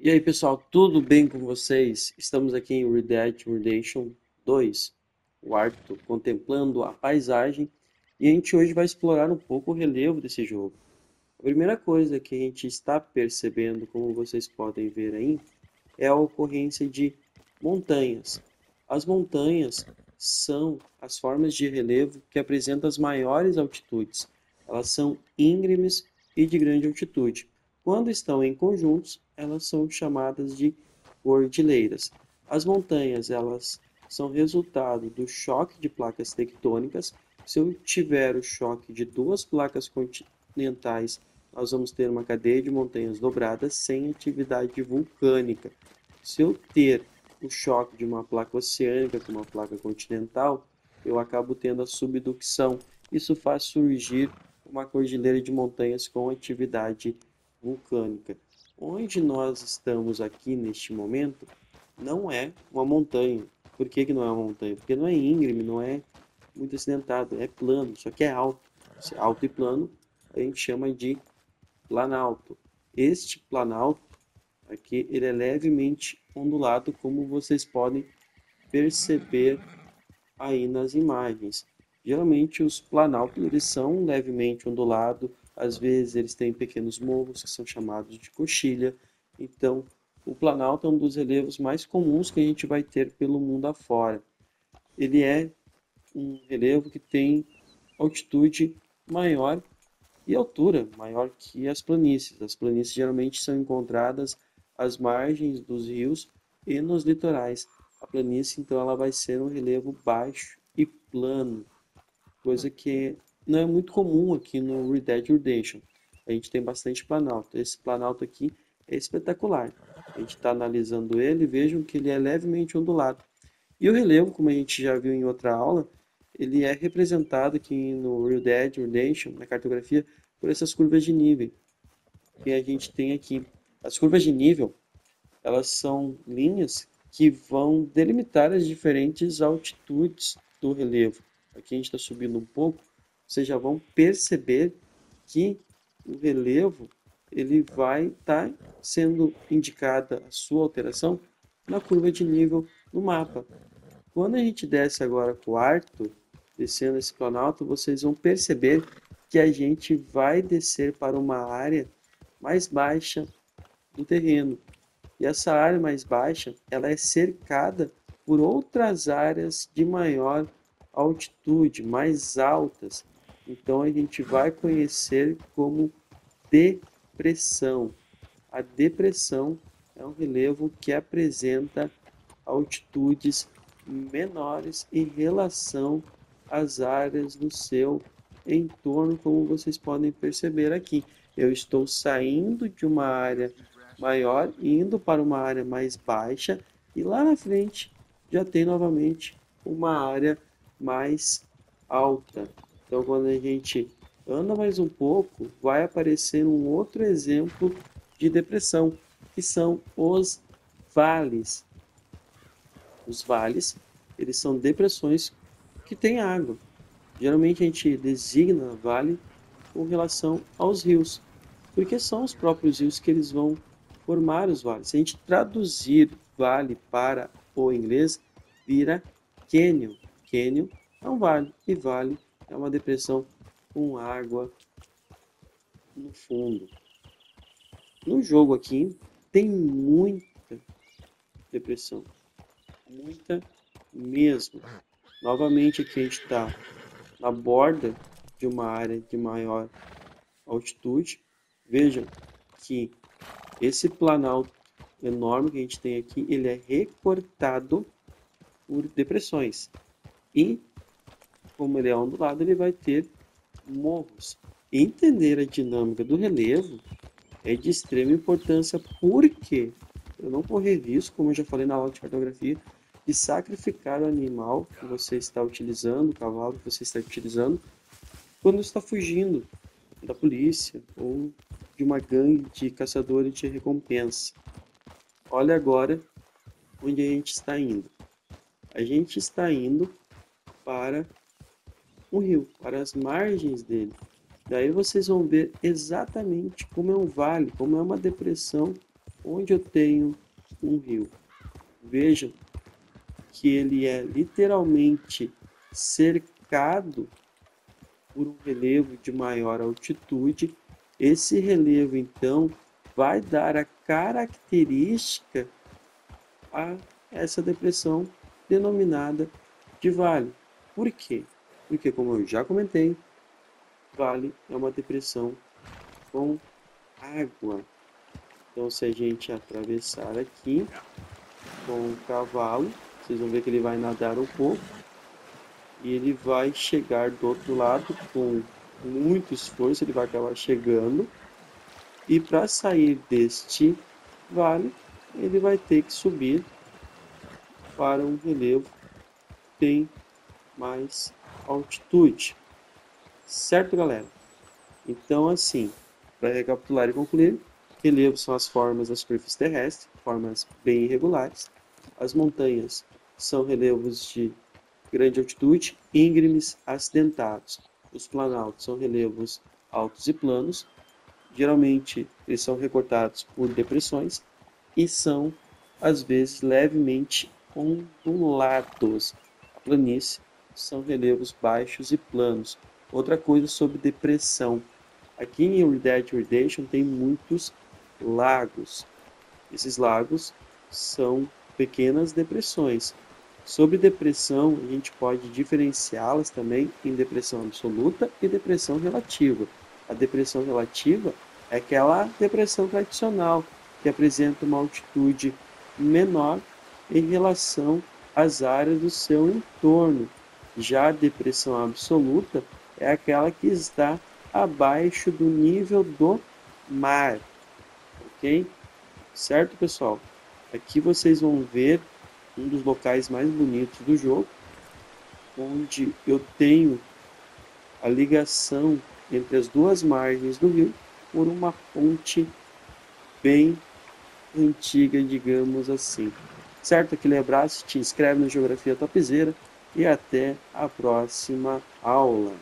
E aí, pessoal, tudo bem com vocês? Estamos aqui em Red Dead Redemption 2, o Arthur, contemplando a paisagem, e a gente hoje vai explorar um pouco o relevo desse jogo. A primeira coisa que a gente está percebendo, como vocês podem ver aí, é a ocorrência de montanhas. As montanhas são as formas de relevo que apresentam as maiores altitudes. Elas são íngremes e de grande altitude. Quando estão em conjuntos, elas são chamadas de cordilheiras. As montanhas, elas são resultado do choque de placas tectônicas. Se eu tiver o choque de duas placas continentais, nós vamos ter uma cadeia de montanhas dobradas sem atividade vulcânica. Se eu ter o choque de uma placa oceânica com uma placa continental, eu acabo tendo a subducção. Isso faz surgir uma cordilheira de montanhas com atividade vulcânica. Onde nós estamos aqui neste momento não é uma montanha. Por que não é uma montanha? Porque não é íngreme, não é muito acidentado, é plano, só que é alto. Se é alto e plano, a gente chama de planalto. Este planalto aqui, ele é levemente ondulado, como vocês podem perceber aí nas imagens. Geralmente os planaltos eles são levemente ondulados, às vezes eles têm pequenos morros que são chamados de coxilha. Então, o planalto é um dos relevos mais comuns que a gente vai ter pelo mundo afora. Ele é um relevo que tem altitude maior e altura maior que as planícies. As planícies geralmente são encontradas às margens dos rios e nos litorais. A planície, então, ela vai ser um relevo baixo e plano, coisa que não é muito comum aqui no Red Dead Redemption. A gente tem bastante planalto. Esse planalto aqui é espetacular. A gente está analisando ele e vejam que ele é levemente ondulado. E o relevo, como a gente já viu em outra aula, ele é representado aqui no Red Dead Redemption, na cartografia, por essas curvas de nível que a gente tem aqui. As curvas de nível, elas são linhas que vão delimitar as diferentes altitudes do relevo. Aqui a gente está subindo um pouco, vocês já vão perceber que o relevo ele vai estar sendo indicada a sua alteração na curva de nível no mapa. Quando a gente desce agora para o Arto, descendo esse planalto, vocês vão perceber que a gente vai descer para uma área mais baixa do terreno. E essa área mais baixa, ela é cercada por outras áreas de maior altitude, mais altas. Então a gente vai conhecer como depressão. A depressão é um relevo que apresenta altitudes menores em relação às áreas do seu entorno, como vocês podem perceber aqui. Eu estou saindo de uma área maior, indo para uma área mais baixa, e lá na frente já tem novamente uma área mais alta. Então, quando a gente anda mais um pouco, vai aparecer um outro exemplo de depressão, que são os vales. Os vales, eles são depressões que têm água. Geralmente a gente designa vale com relação aos rios, porque são os próprios rios que eles vão formar os vales. Se a gente traduzir vale para o inglês, vira canyon. Canyon é um vale e vale é uma depressão com água no fundo. No jogo aqui tem muita depressão, muita mesmo. Novamente aqui a gente está na borda de uma área de maior altitude. Vejam que esse planalto enorme que a gente tem aqui, ele é recortado por depressões. E, como ele é ondulado, ele vai ter morros. Entender a dinâmica do relevo é de extrema importância, porque eu não correr risco, como eu já falei na aula de cartografia, de sacrificar o animal que você está utilizando, o cavalo que você está utilizando, quando está fugindo da polícia ou de uma gangue de caçadores de recompensa. Olha agora onde a gente está indo. A gente está indo para um rio, para as margens dele. Daí vocês vão ver exatamente como é um vale, como é uma depressão onde eu tenho um rio. Vejam que ele é literalmente cercado por um relevo de maior altitude. Esse relevo, então, vai dar a característica a essa depressão denominada de vale. Por quê? Porque, como eu já comentei, vale é uma depressão com água. Então, se a gente atravessar aqui com o cavalo, vocês vão ver que ele vai nadar um pouco e ele vai chegar do outro lado com muito esforço, ele vai acabar chegando. E para sair deste vale, ele vai ter que subir para um relevo que tem mais altitude. Certo, galera? Então, assim, para recapitular e concluir, relevos são as formas da superfície terrestre, formas bem irregulares. As montanhas são relevos de grande altitude, íngremes, acidentados. Os planaltos são relevos altos e planos. Geralmente, eles são recortados por depressões e são, às vezes, levemente ondulados. A planície são relevos baixos e planos. Outra coisa sobre depressão. Aqui em Red Dead Redemption tem muitos lagos. Esses lagos são pequenas depressões. Sobre depressão, a gente pode diferenciá-las também em depressão absoluta e depressão relativa. A depressão relativa é aquela depressão tradicional, que apresenta uma altitude menor em relação às áreas do seu entorno. Já a depressão absoluta é aquela que está abaixo do nível do mar, ok? Certo, pessoal? Aqui vocês vão ver um dos locais mais bonitos do jogo, onde eu tenho a ligação entre as duas margens do rio por uma ponte bem antiga, digamos assim. Certo? Aquele abraço, te inscreve no Geografia Topzera e até a próxima aula.